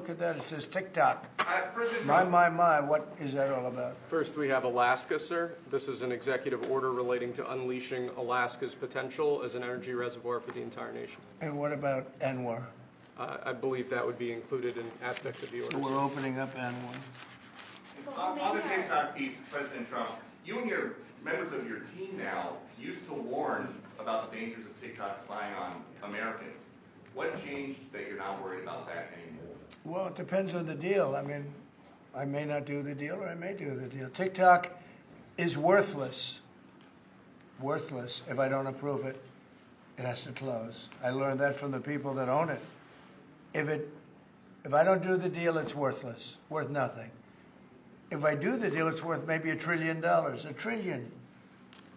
look at that. It says TikTok. President My, Trump, what is that all about? First, we have Alaska, sir. This is an executive order relating to unleashing Alaska's potential as an energy reservoir for the entire nation. And what about ANWR? I believe that would be included in aspects of the order. So we're opening up ANWR. on the TikTok piece, President Trump, you and your members of your team now used to warn about the dangers of TikTok spying on Americans. What changed that you're not worried about that anymore? Well, it depends on the deal. I mean, I may not do the deal or I may do the deal. TikTok is worthless. Worthless if I don't approve it. It has to close. I learned that from the people that own it. If I don't do the deal, it's worthless, worth nothing. If I do the deal, it's worth maybe $1 trillion, $1 trillion.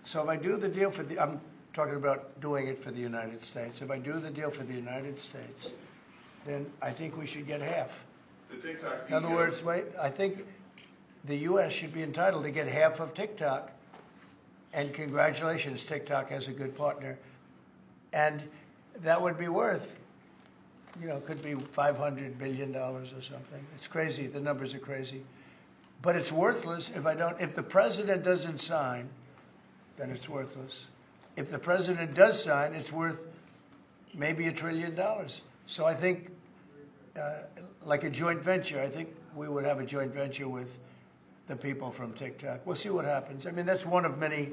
So if I do the deal I'm talking about doing it for the United States. If I do the deal for the United States, then I think we should get half. The TikTok CEO. In other words, I think the U.S. should be entitled to get half of TikTok. And congratulations, TikTok has a good partner. And that would be worth, could be $500 billion or something. It's crazy. The numbers are crazy. But it's worthless if the president doesn't sign, then it's worthless. If the president does sign, it's worth maybe $1 trillion. So I think, like a joint venture, I think we would have a joint venture with the people from TikTok. We'll see what happens. I mean, that's one of many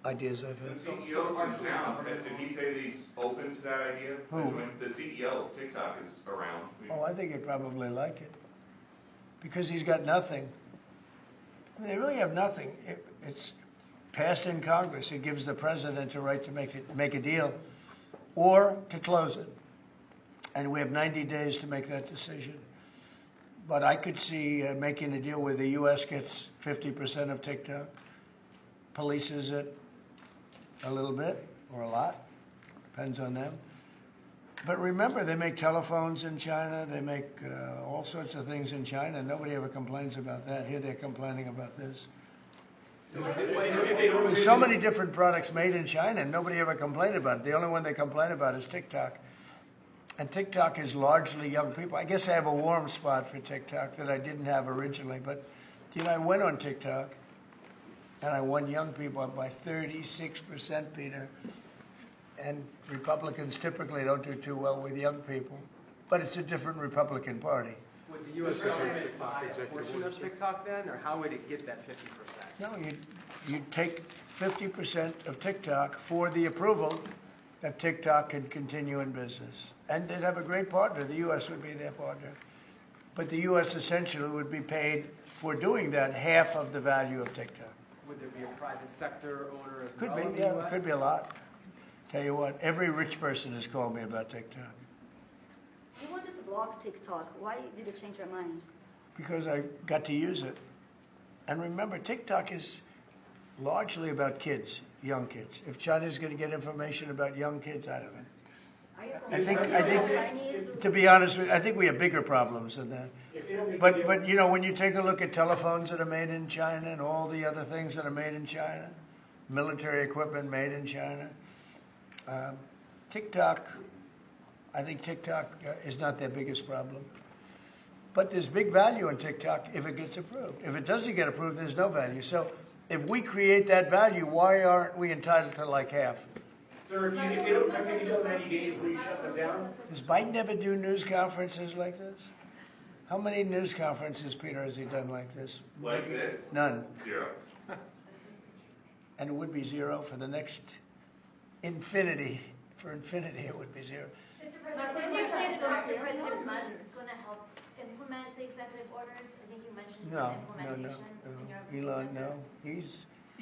ideas I've had. The CEO is now. Did he say that he's open to that idea? Who? The CEO of TikTok is around. Oh, I think he'd probably like it. Because he's got nothing. I mean, they really have nothing. It's passed in Congress. It gives the president a right to make a deal or to close it. And we have 90 days to make that decision. But I could see making a deal where the U.S. gets 50% of TikTok, polices it a little bit or a lot, depends on them. But remember, they make telephones in China. They make all sorts of things in China. Nobody ever complains about that. Here they're complaining about this. There's so many different products made in China, and nobody ever complained about it. The only one they complain about is TikTok. And TikTok is largely young people. I guess I have a warm spot for TikTok that I didn't have originally. But, I went on TikTok, and I won young people up by 36%, Peter. And Republicans typically don't do too well with young people. But it's a different Republican Party. Would the U.S. government buy a portion of TikTok then, or how would it get that 50%? No, you'd take 50% of TikTok for the approval that TikTok could continue in business. And they'd have a great partner. The U.S. would be their partner. But the U.S. essentially would be paid for doing that half of the value of TikTok. Would there be a private sector owner as Could well in be, the yeah, U.S.? could be a lot. Tell you what, every rich person has called me about TikTok. You wanted to block TikTok. Why did you change your mind? Because I got to use it. And remember, TikTok is largely about kids, young kids. If China's going to get information about young kids, I don't know. I think, to be honest with you, I think we have bigger problems than that. But when you take a look at telephones that are made in China and all the other things that are made in China, military equipment made in China, TikTok, I think TikTok is not their biggest problem. But there's big value in TikTok if it gets approved. If it doesn't get approved, there's no value. So if we create that value, why aren't we entitled to like half? Sir, if they don't come in 90 days, will you shut them down? Does Biden ever do news conferences like this? How many news conferences, Peter, has he done like this? Like this? None. 0. And it would be 0 for the next infinity. For infinity, it would be 0. Mr. President, you plan to talk to President Musk going to help implement the executive orders? I think you mentioned implementation. Elon, no.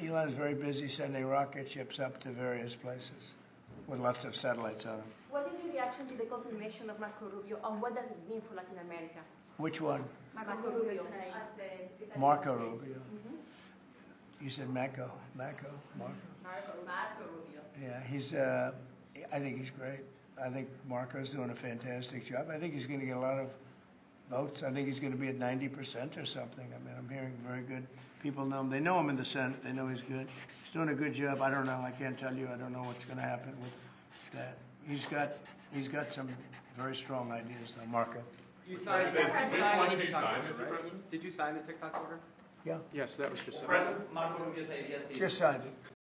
Elon's very busy sending rocket ships up to various places with lots of satellites on them. What is your reaction to the confirmation of Marco Rubio, and what does it mean for Latin America? Which one? Marco Rubio. Marco Rubio. You said Marco. Marco Rubio. Yeah, I think he's great. I think Marco's doing a fantastic job. I think he's going to get a lot of votes. I think he's going to be at 90% or something. I mean, I'm hearing very good. People know him. They know him in the Senate. They know he's good. He's doing a good job. I don't know. I can't tell you. I don't know what's going to happen with that. He's got some very strong ideas, though, Marco. You signed President, the which one did you TikTok sign, order, Mr. right? President? Did you sign the TikTok order? Yeah, Yes, that was just. President? Marco Rubio said yes. just signed it.